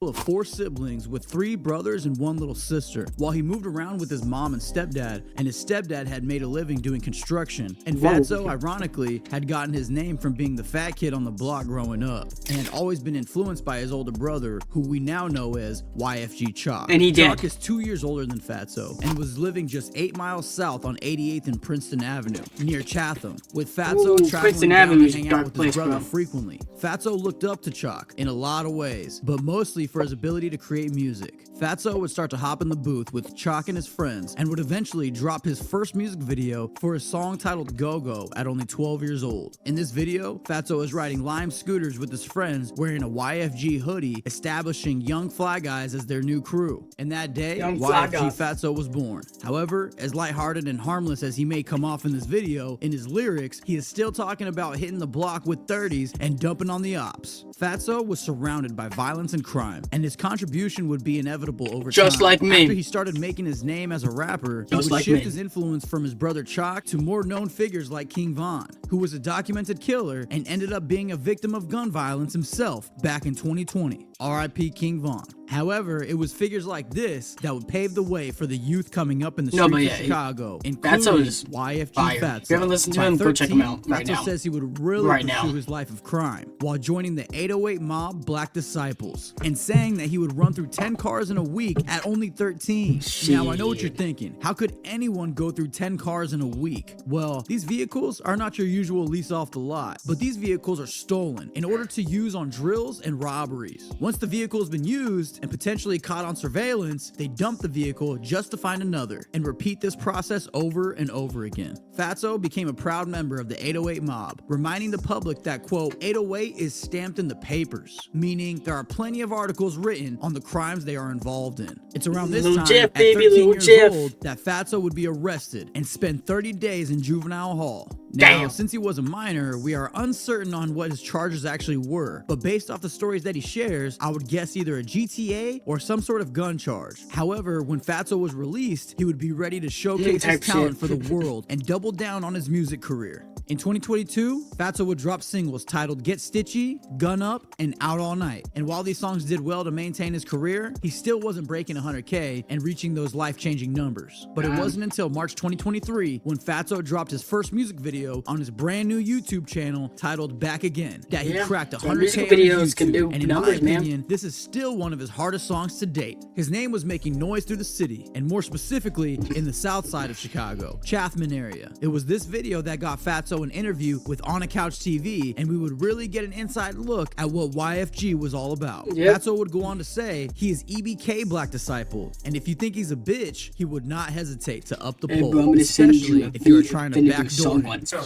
of 4 siblings with 3 brothers and 1 little sister. While he moved around with his mom and his stepdad had made a living doing construction, and Fatso, ironically, had gotten his name from being the fat kid on the block growing up, and had always been influenced by his older brother, who we now know as YFG Chalk. And he did. Chalk is 2 years older than Fatso, and was living just 8 miles south on 88th and Princeton Avenue, near Chatham, with Fatso traveling down to hang out with his brother frequently. Fatso looked up to Chalk in a lot of ways, but mostly for his ability to create music. Fatso would start to hop in the booth with Chalk and his friends, and would eventually drop his first music video for a song titled Go Go at only 12 years old. In this video, Fatso is riding Lime scooters with his friends wearing a YFG hoodie, establishing Young Fly Guys as their new crew. And that day, YFG Fatso was born. However, as lighthearted and harmless as he may come off in this video, in his lyrics, he is still talking about hitting the block with 30s and dumping on the ops. Fatso was surrounded by violence and crime, and his contribution would be inevitable over time. Just like me. After he started making his name as a rapper, he would shift his influence from his brother Chalk to more known figures like King Von, who was a documented killer and ended up being a victim of gun violence himself back in 2020. R.I.P. King Von. However, it was figures like this that would pave the way for the youth coming up in the streets of Chicago, including YFG Fatso. If you haven't listened to him, go check him out right now. Fatso says he would really pursue his life of crime while joining the 808 mob Black Disciples, and saying that he would run through 10 cars in a week at only 13. Now, I know what you're thinking. How could anyone go through 10 cars in a week? Well, these vehicles are not your usual lease off the lot, but these vehicles are stolen in order to use on drills and robberies. Once the vehicle has been used and potentially caught on surveillance, they dump the vehicle just to find another, and repeat this process over and over again. Fatso became a proud member of the 808 mob, reminding the public that, quote, 808 is stamped in the papers, meaning there are plenty of articles written on the crimes they are involved in. It's around this time, at 13 years old, that Fatso would be arrested and spend 30 days in juvenile hall. Now, since he was a minor, we are uncertain on what his charges actually were, but based off the stories that he shares, I would guess either a GTA or some sort of gun charge. However, when Fatso was released, he would be ready to showcase his talent for the world and double down on his music career. In 2022, Fatso would drop singles titled Get Stitchy, Gun Up, and Out All Night. And while these songs did well to maintain his career, he still wasn't breaking 100K and reaching those life-changing numbers. But it wasn't until March 2023 when Fatso dropped his first music video on his brand new YouTube channel titled Back Again that he cracked 100K videos on YouTube. And in my opinion, this is still one of his hardest songs to date. His name was making noise through the city, and more specifically in the south side of Chicago, Chatham area. It was this video that got Fatso an interview with On a Couch TV, and we would really get an inside look at what YFG was all about. Fatso would go on to say he is EBK Black Disciple, and if you think he's a bitch, he would not hesitate to up the poll, especially if you are trying to backdoor him. I got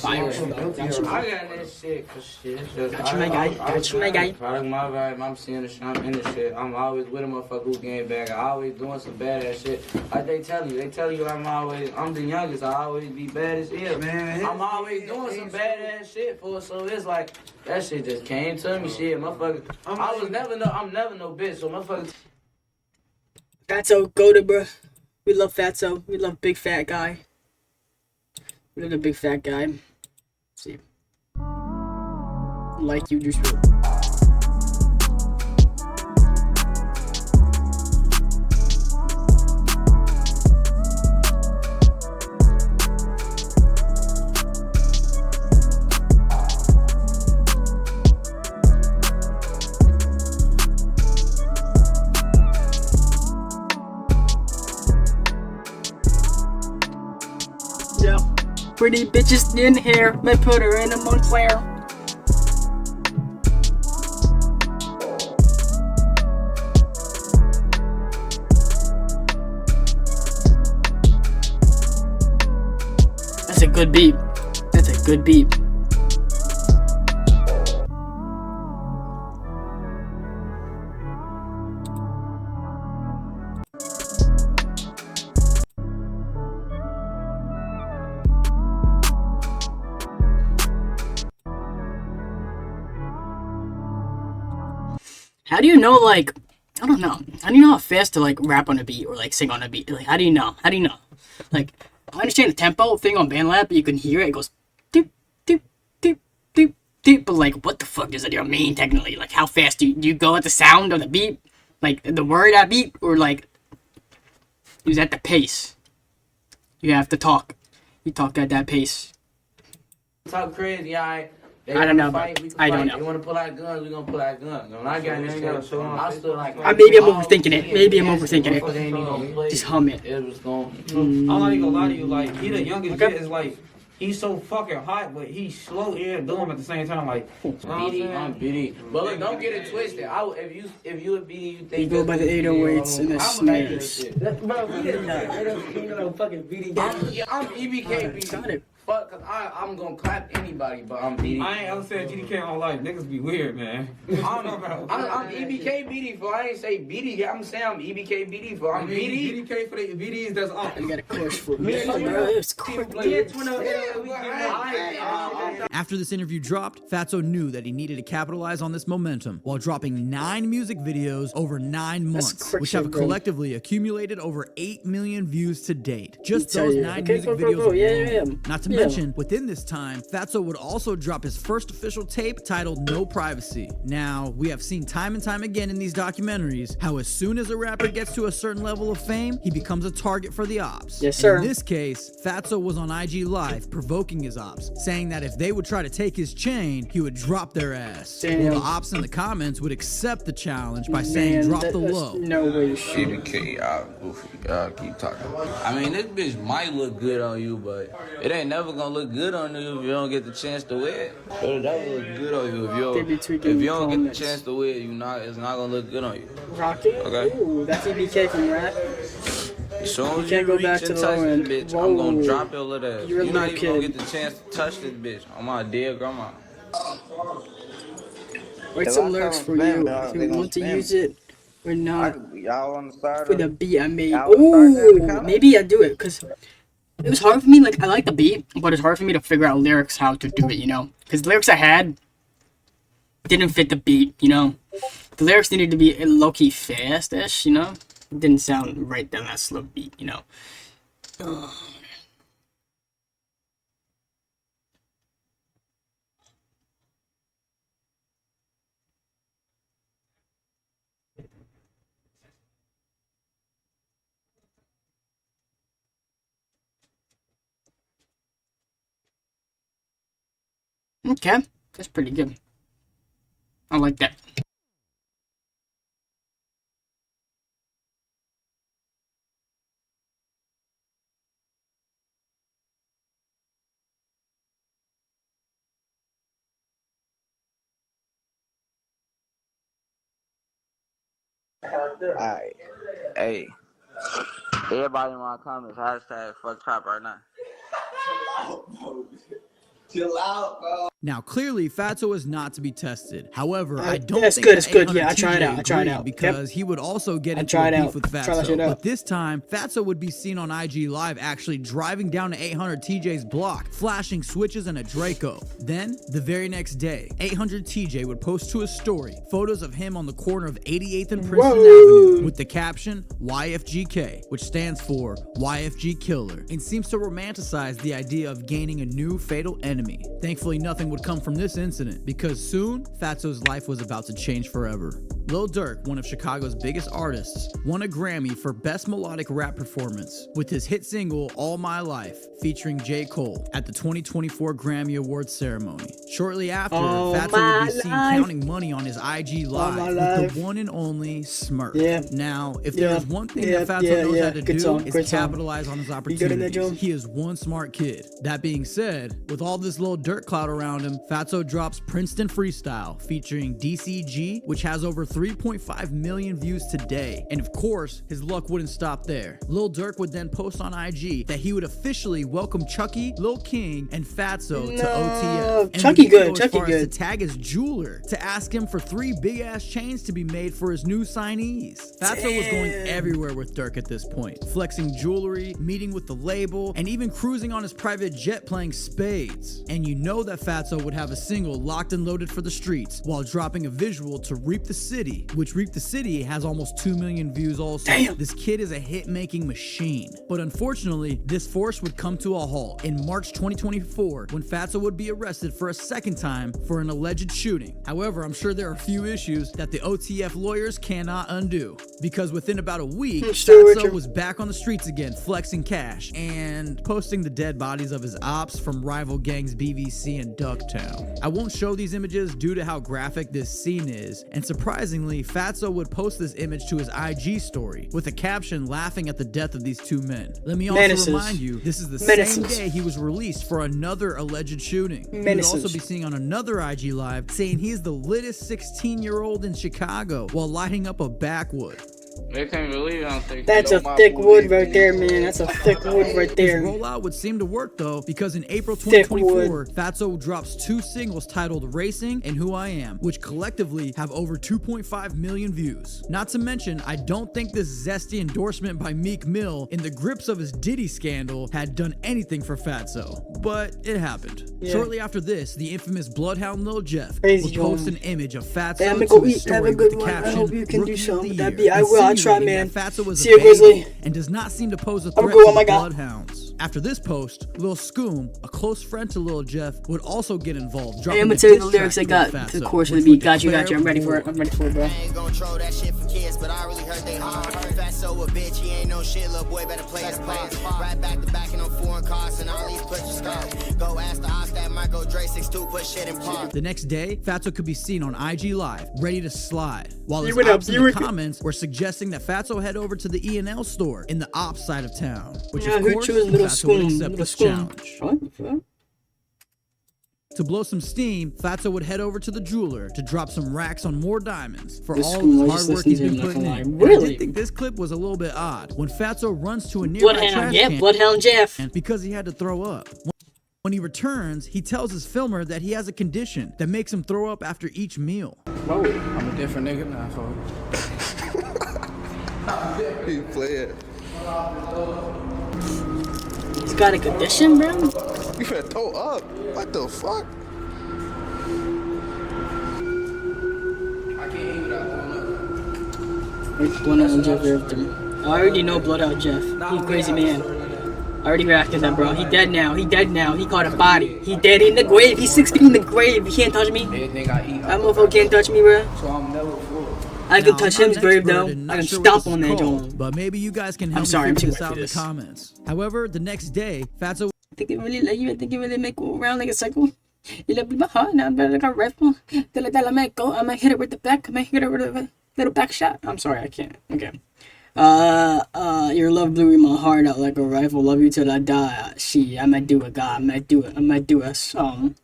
that shit for shit. Got you, my guy. Product my vibe, I'm seeing the shit, I'm in the shit. I'm always with a motherfucker who game back. I always doing some badass shit. Like they tell you I'm the youngest. I always be bad as hell. Man, I'm always doing some badass shit for, so it's like that shit just came to me. Shit, motherfucker. I'm never no bitch, so motherfucker. Fatso, go to bro. We love Fatso. We love big fat guy. We love the big fat guy. Let's see. Like you just wrote. Pretty bitches in here, may put her in a Montclair. That's a good beat. That's a good beat. How do you know, like, I don't know. How do you know how fast to, like, rap on a beat or, like, sing on a beat? Like, how do you know? How do you know? Like, I understand the tempo thing on BandLab, but you can hear it. It goes, doop, doop, doop, doop, doop. But, like, what the fuck does that even mean, technically? Like, how fast do you go at the sound of the beat? Like the word I beat, or like he was at the pace. You have to talk. You talk at that pace. Talk crazy, alright. I don't know, but I don't know. They want to pull out guns, we gonna pull out guns. When I got this shit, I stood like... Maybe I'm overthinking it. Maybe I'm overthinking it. Just hum it. It was going... I'm not even gonna lie to you, like, he the youngest jet is like, he's so fucking hot, but he's slow and dumb at the same time, like... BD, I'm BD. But look, don't get it twisted. If you a BD, you think... You go by the 808s and the snipers. I'm EBK BD. Got it. Fuck, cause I'm gonna clap anybody, but I'm BD. I ain't ever said GDK all life. Niggas be weird, man. I'm EBK BD for. I ain't say BD. I'm saying I'm EBK BD for. I'm BD. GDK for the BDs. That's all. You got a course for me, bro. It's quick. After this interview dropped, Fatso knew that he needed to capitalize on this momentum while dropping 9 music videos over 9 months, which have collectively accumulated over 8 million views to date. Just those 9 music videos alone. Not to mention, within this time, Fatso would also drop his first official tape titled No Privacy. Now, we have seen time and time again in these documentaries how as soon as a rapper gets to a certain level of fame, he becomes a target for the ops. Yes, sir. In this case, Fatso was on IG Live provoking his ops, saying that if they would try to take his chain, he would drop their ass. Well, the ops in the comments would accept the challenge by saying drop the low. No way. CBK, y'all goofy. Y'all keep talking. I mean, this bitch might look good on you, but it ain't never gonna look good on you if you don't get the chance to wear it. It'll never look good on you if you don't get the chance to wear it. It's not gonna look good on you. Rocket? Okay. Ooh, that's EBK from rap. As soon as you you go reach back and to the touch low this end. bitch, Whoa. I'm gonna drop your little ass. You're You're not even kid. gonna get the chance to touch this bitch on my dead grandma. Write some lyrics for you if you want to use it or not. For the beat I made. Ooh, maybe I do it because it was hard for me. Like, I like the beat, but it's hard for me to figure out lyrics how to do it, you know? Because the lyrics I had didn't fit the beat, you know? The lyrics needed to be low-key fast-ish, you know? It didn't sound right down that slow beat, you know? Okay, that's pretty good. I like that. Alright. Hey. Everybody in my comments, hashtag fuck trap right now. Chill out, bro. Now, clearly, Fatso is not to be tested. However, I don't That's think good, that it's good. 800 Yeah, I tried TJ out, I tried agreed out. because he would also get into tried a beef out. with Try that shit Fatso. out. But this time, Fatso would be seen on IG Live actually driving down to 800 TJ's block, flashing switches and a Draco. Then, the very next day, 800 TJ would post to a story photos of him on the corner of 88th and Princeton Avenue with the caption YFGK, which stands for YFG Killer, and seems to romanticize the idea of gaining a new fatal enemy. Thankfully, nothing would come from this incident because soon Fatso's life was about to change forever. Lil Durk, one of Chicago's biggest artists, won a Grammy for Best Melodic Rap Performance with his hit single All My Life featuring J. Cole at the 2024 Grammy Awards ceremony. Shortly after, Fatso would be seen counting money on his IG Live with the one and only Smurf. Yeah. Now, if there is one thing that Fatso knows how to do, is capitalize on his opportunities. He is one smart kid. That being said, with all this Lil Durk clout around him, Fatso drops Princeton Freestyle featuring DCG, which has over 3.5 million views today. And of course, his luck wouldn't stop there. Lil Durk would then post on IG that he would officially welcome Chucky, Lil King, and Fatso to OTF. And Chucky good, Chucky Chucky good. To tag his jeweler to ask him for 3 big-ass chains to be made for his new signees. Fatso was going everywhere with Durk at this point, flexing jewelry, meeting with the label, and even cruising on his private jet playing spades. And you know that Fatso would have a single locked and loaded for the streets while dropping a visual to Reap the City City, which Reap the City has almost 2 million views also. Damn. This kid is a hit-making machine. But unfortunately, this force would come to a halt in March 2024 when Fatso would be arrested for a second time for an alleged shooting. However, I'm sure there are a few issues that the OTF lawyers cannot undo, because within about a week, Fatso was back on the streets again, flexing cash and posting the dead bodies of his ops from rival gangs BVC and Ducktown. I won't show these images due to how graphic this scene is, and surprisingly, Fatso would post this image to his IG story with a caption laughing at the death of these two men. Let me also remind you, this is the same day he was released for another alleged shooting. He would also be seen on another IG live saying he is the littest 16-year-old in Chicago while lighting up a backwood. They can't believe I don't think that's a thick wood right there, man. That's a thick wood right there. His rollout would seem to work though, because in April 2024, Fatso drops 2 singles titled Racing and Who I Am, which collectively have over 2.5 million views. Not to mention, I don't think this zesty endorsement by Meek Mill in the grips of his Diddy scandal had done anything for Fatso, but it happened. Yeah. Shortly after this, the infamous Bloodhound Lil Jeff would post an image of Fatso to his story with the caption, I hope you can do something. I will. I'll try, man. Fatso was see you, Grizzly. And does not seem to pose a threat to the Bloodhounds. After this post, Lil Scoom, a close friend to Lil Jeff, would also get involved. Hey, I'm gonna tell you the lyrics I got to the chorus of the beat. Got you. I'm ready for it. I'm ready for it, bro. I ain't gonna troll that shit for kids, but I really heard they hard. Fatso a bitch, he ain't no shit, little boy better play his part. Right back to back in them foreign cars and all these pictures scarred. Go ask the ops that Michael Dre 6'2" put shit in park. The next day, Fatso could be seen on IG Live, ready to slide, while his ops in the comments were suggesting that Fatso head over to the E&L store in the ops side of town, which of course Fatso would accept this challenge. To blow some steam, Fatso would head over to the jeweler to drop some racks on more diamonds for all of his hard work he's been putting in. Really? I did think this clip was a little bit odd when Fatso runs to a nearby trash can, Bloodhound Jeff, because he had to throw up. When he returns, he tells his filmer that he has a condition that makes him throw up after each meal. Whoa, I'm a different nigga now, folks. He played. He's got a condition, bro? You finna throw up? What the fuck? I can't eat without throwing up. Bloodhound Jeff. I already know Bloodhound Jeff. He's a crazy man. I already reacted that, bro. He dead now. He dead now. He caught a body. He dead in the grave. He's 6 feet in the grave. He can't touch me. Anything I eat, that motherfucker can't touch me, bro. So I'm never full. I can touch his grave though. I can stomp on that joint. But maybe you guys can help me figure this out in the comments. However, the next day, Fatso. I think it really like you. I think it really make go around like a cycle. You let me heart now, but like a rifle. I might go. I might hit it with the back. I might hit it with a little back shot. I'm sorry, I can't. Okay. Your love blew my heart out like a rifle. Love you till I die. I might do it, God. I might do it. I might do a song.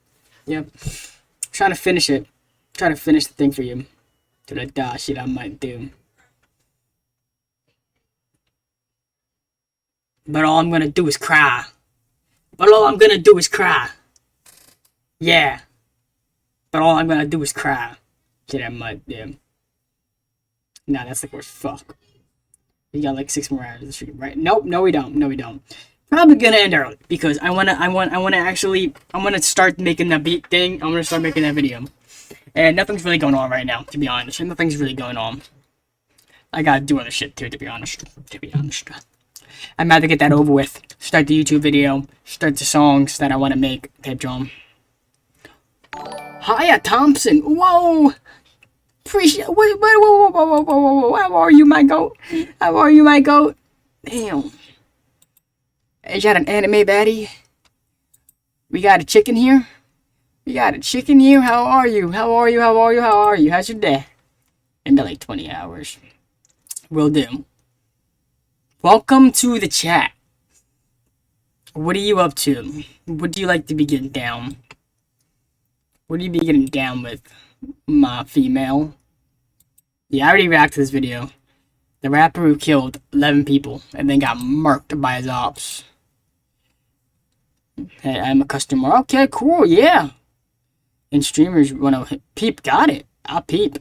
Yep. Trying to finish it. Trying to finish the thing for you. Till I die, shit I might do. But all I'm gonna do is cry. But all I'm gonna do is cry. Yeah. But all I'm gonna do is cry. Shit I might do. Nah, that's the worst. Fuck. We got like 6 more hours of the stream, right? Nope, no we don't. No we don't. Probably gonna end early because I wanna start making that beat thing. I wanna start making that video. And nothing's really going on right now, to be honest. Nothing's really going on. I gotta do other shit too, to be honest. I'd rather get that over with. Start the YouTube video. Start the songs that I want to make. Type drum. Hiya, Thompson. Whoa. Appreciate. Whoa. How are you, my goat? How are you, my goat? Damn. Is that an anime baddie? We got a chicken here. We got a chicken here. How are you? How are you? How's your day? In like 20 hours. Will do. Welcome to the chat. What are you up to? What do you like to be getting down? What do you be getting down with, my female? Yeah, I already reacted to this video. The rapper who killed 11 people and then got murked by his ops. Hey, I'm a customer. Okay, cool, yeah. And streamers want to peep, got it. I'll peep.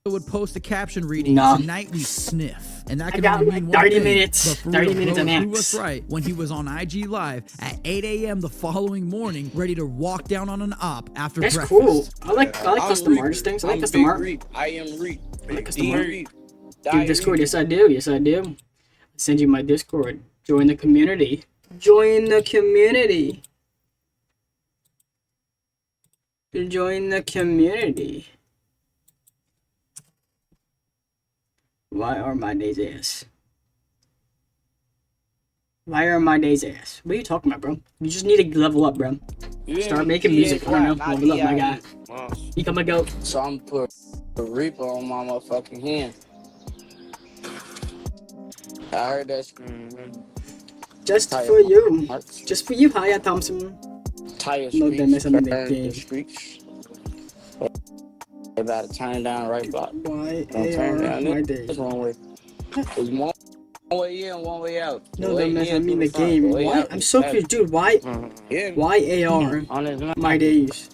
Would post a caption reading, "Tonight we sniff," and that could only mean like 30 one thing, minutes. 30 minutes a max. Prove us right when he was on IG Live at 8 a.m. the following morning, ready to walk down on an op after That's breakfast. cool. I like custom art things. I like custom art. I am Reap. I like custom art. Do Discord? Yes, I do. Yes, I do. Send you my Discord. Join the community. Join the community. Join the community. Why are my days ass? Why are my days ass? What are you talking about, bro? You just need to level up, bro. Start making music. I don't know. Level up, my guy. Become a goat. So I'm put a Reaper on my motherfucking hand. I heard that. Just for you. Just for you, Haya Thompson. Tire No, they mess up in the game. They about to turn down right block. Why turn down my days? That's one way. There's one way in, one way out. No, they mess up in the game. Why? I'm so confused, dude. Why? Why AR? My days.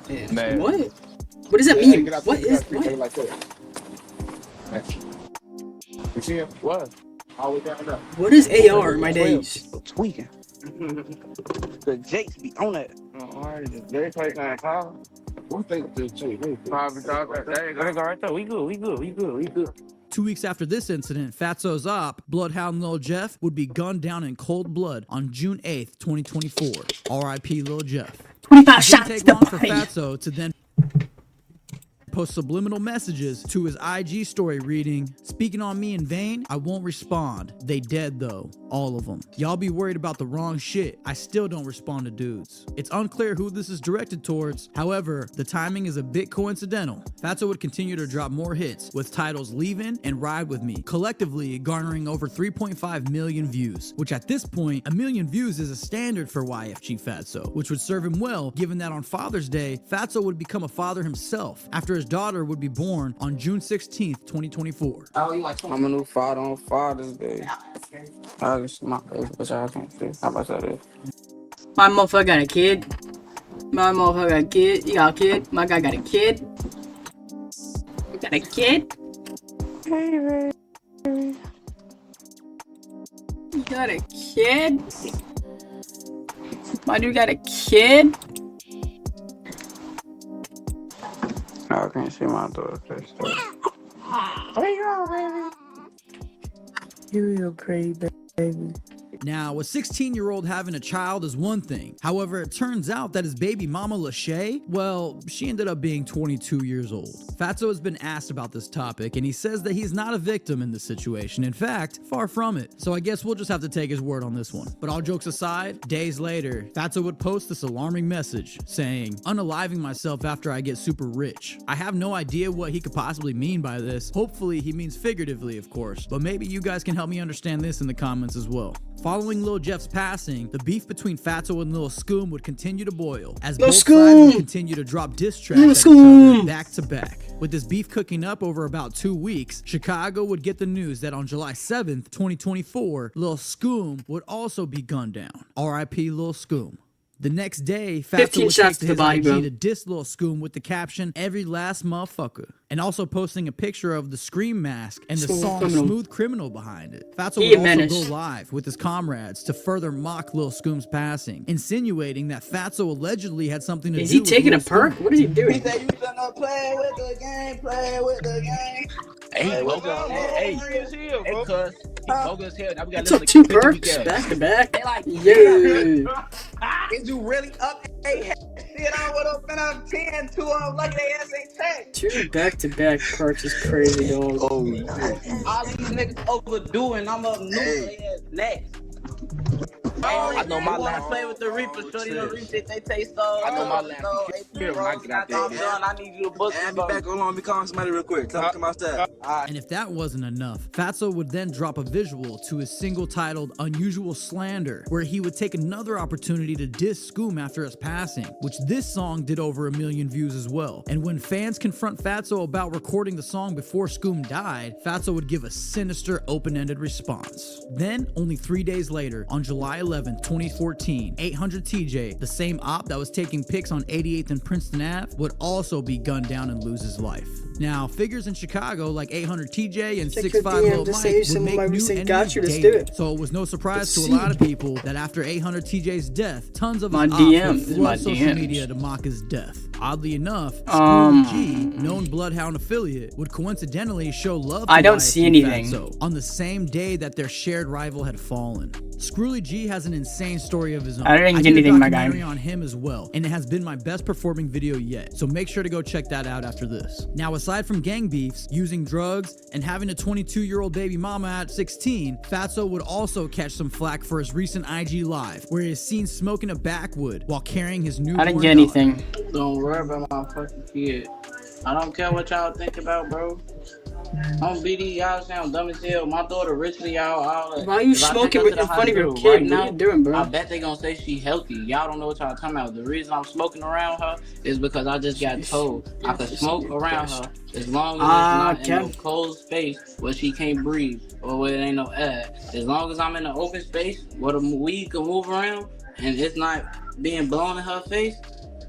Yeah. What? What does that mean? What is? What? What is AR? My days. Tweaking. The Jakes be on that. They play kind of right there. We good. 2 weeks after this incident, Fatso's op, Bloodhound Lil Jeff, would be gunned down in cold blood on June 8th, 2024. R.I.P. Lil Jeff. 25 It shots didn't to take long for the body. Fatso to then post subliminal messages to his IG story reading, "Speaking on me in vain, I won't respond. They dead though, all of them. Y'all be worried about the wrong shit. I still don't respond to dudes." It's unclear who this is directed towards. However, the timing is a bit coincidental. Fatso would continue to drop more hits with titles Leavin' and Ride With Me, collectively garnering over 3.5 million views, which at this point, 1 million views is a standard for YFG Fatso, which would serve him well given that on Father's Day, Fatso would become a father himself after his daughter would be born on June 16th, 2024. I'm a new father on Father's Day. That's my favorite, which I can't say. How about that? My motherfucker got a kid. My motherfucker got a kid. You got a kid. My guy got a kid. You got a kid. You got a kid. My dude got a kid. I can't see my daughter's face. Where you going, baby? You real pretty, baby. Now, a 16-year-old having a child is one thing. However, it turns out that his baby mama Lachey, well, she ended up being 22 years old. Fatso has been asked about this topic, and he says that he's not a victim in this situation. In fact, far from it. So I guess we'll just have to take his word on this one. But all jokes aside, days later, Fatso would post this alarming message saying, "Unaliving myself after I get super rich." I have no idea what he could possibly mean by this. Hopefully, he means figuratively, of course. But maybe you guys can help me understand this in the comments as well. Following Lil Jeff's passing, the beef between Fatso and Lil Scoom would continue to boil, as both sides would continue to drop diss tracks at each other back to back. With this beef cooking up over about 2 weeks, Chicago would get the news that on July 7th, 2024, Lil Scoom would also be gunned down. R.I.P. Lil Scoom. The next day, Fatso would take to his IG to diss Lil Scoom with the caption, "Every last motherfucker," and also posting a picture of the Scream mask and the song Smooth Criminal behind it. Fatso would also go live with his comrades to further mock Lil Scoom's passing, insinuating that Fatso allegedly had something to do with Lil Scoom. Is he taking a perk? What is he doing? He said you gonna play with the game, play with the game. Hey, bogus. Hey, cuz. He bogus hell. Now we got took 2 perks back to back. Yeah. Is you really up? Hey, shit, I would have been up 10, 2 of them, lucky they ass ain't checked. 2 back-to-back perks is crazy, dog. Oh, all these niggas overdoing, I'm up new, they next. I know my last play with the Reaper, shorty the Reaper, they taste so. I know my last here when I get out there. I need you to book me. Be back on, be calling somebody real quick. Tell me come outside. And if that wasn't enough, Fatso would then drop a visual to his single titled Unusual Slander, where he would take another opportunity to diss Scoom after his passing, which this song did over 1 million views as well. And when fans confront Fatso about recording the song before Scoom died, Fatso would give a sinister open-ended response. Then, only 3 days later, on July 11th, 11th, 2014, 800 TJ, the same op that was taking pics on 88th and Princeton Ave, would also be gunned down and lose his life. Now, figures in Chicago like 800 TJ and 6'5" Lil Mike would make new enemies daily. So it was no surprise to a lot of people that after 800 TJ's death, tons of his ops would flood social media to mock his death. Oddly enough, Screwy G, known Bloodhound affiliate, would coincidentally show love to I don't see anything. Fatso on the same day that their shared rival had fallen. Screwy G has an insane story of his own. I didn't get anything, my guy. I did a documentary on him as well, and it has been my best performing video yet, so make sure to go check that out after this. Now, aside from gang beefs, using drugs, and having a 22-year-old baby mama at 16, Fatso would also catch some flack for his recent IG live, where he is seen smoking a backwood while carrying his newborn I didn't get anything. Don't worry about my fucking kid. I don't care what y'all think about, bro. On BD, y'all sound dumb as hell. My daughter richly, y'all. Why are you smoking in front of your kid? Right now, what are you doing, bro? I bet they gonna say she healthy. Y'all don't know what y'all talking about. The reason I'm smoking around her is because I just got told I could smoke around her as long as it's not in no closed space where she can't breathe or where there ain't no air. As long as I'm in an open space where the weed can move around and it's not being blown in her face,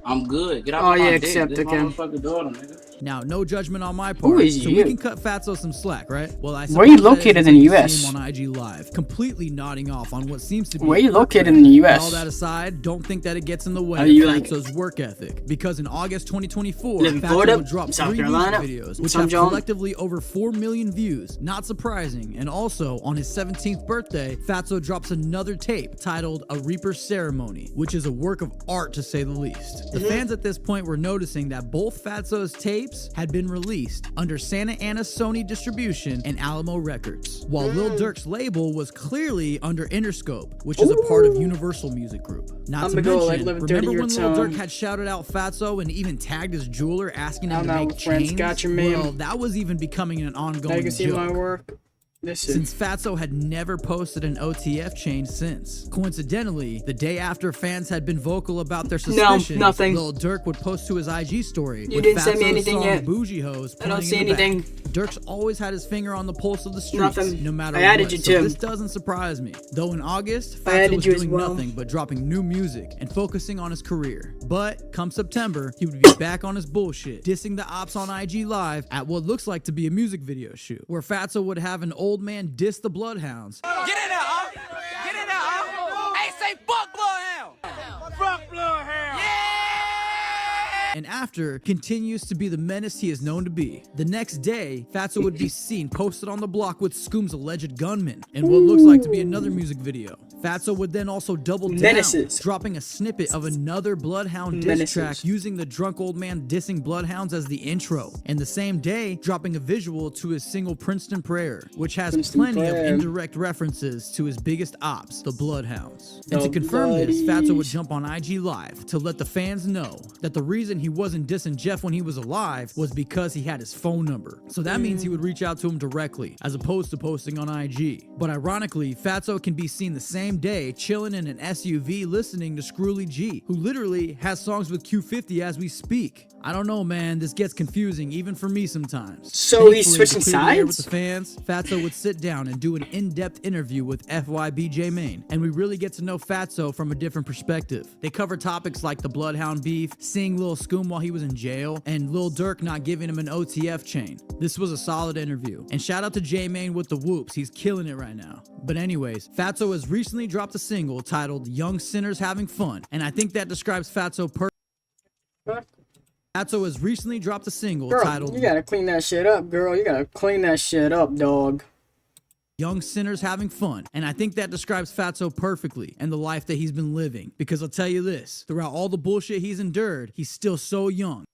I'm good. Get out of my dick. This motherfucking daughter, nigga. Now, no judgment on my part, so we can cut Fatso some slack, right? Well, where are you located in the U.S.? Him on IG Live, completely nodding off on what seems to be. Where are you located in the U.S.? All that aside, don't think that it gets in the way of Fatso's work ethic, because in August 2024, Fatso would drop 3 music videos, which have collectively over 4 million views. Not surprising. And also, on his 17th birthday, Fatso drops another tape titled A Reaper's Ceremony, which is a work of art to say the least. The fans at this point were noticing that both Fatso's tapes had been released under Santa Ana Sony Distribution and Alamo Records, while Lil Durk's label was clearly under Interscope, which is a part of Universal Music Group. Not to mention, remember when Lil Durk had shouted out Fatso and even tagged his jeweler asking him to make chains? Well, that was even becoming an ongoing joke. See my work. Since Fatso had never posted an OTF chain since. Coincidentally, the day after fans had been vocal about their suspicions, Lil Durk would post to his IG story you didn't send me anything yet. Bougie Hoes I don't see anything. Durk's always had his finger on the pulse of the streets, no matter I added you what, too. so this doesn't surprise me. Though in August, Fatso was doing nothing but dropping new music and focusing on his career. But come September, he would be back on his bullshit, dissing the ops on IG Live at what looks like to be a music video shoot, where Fatso would have an old man diss the Bloodhounds. Get in there, huh? Get in there, huh? Hey, say fuck Bloodhound! Fuck Bloodhound! Yeah! And after, continues to be the menace he is known to be. The next day, Fatso would be seen posted on the block with Scoom's alleged gunman in what looks like to be another music video. Fatso would then also double down, dropping a snippet of another Bloodhound diss track using the drunk old man dissing Bloodhounds as the intro. And the same day, dropping a visual to his single Princeton Prayer, which has plenty of indirect references to his biggest ops, the Bloodhounds. And to confirm this, Fatso would jump on IG Live to let the fans know that the reason he wasn't dissing Jeff when he was alive was because he had his phone number. So that means he would reach out to him directly, as opposed to posting on IG. But ironically, Fatso can be seen the same day chilling in an SUV listening to Screwy G, who literally has songs with Q50 as we speak. I don't know, man, this gets confusing even for me sometimes. So he's switching sides? With the fans, Fatso would sit down and do an in-depth interview with FYBJ Main, and we really get to know Fatso from a different perspective. They cover topics like the Bloodhound beef, seeing Lil Scoom while he was in jail, and Lil Durk not giving him an OTF chain. This was a solid interview, and shout out to J Main with the whoops, he's killing it right now. But anyways, Fatso has recently dropped a single titled Young Sinners Having Fun, and I think that describes Fatso Fatso has recently dropped a single titled... You gotta clean that shit up, girl. You gotta clean that shit up, dog. Young Sinners Having Fun, and I think that describes Fatso perfectly and the life that he's been living. Because I'll tell you this, throughout all the bullshit he's endured, he's still so young.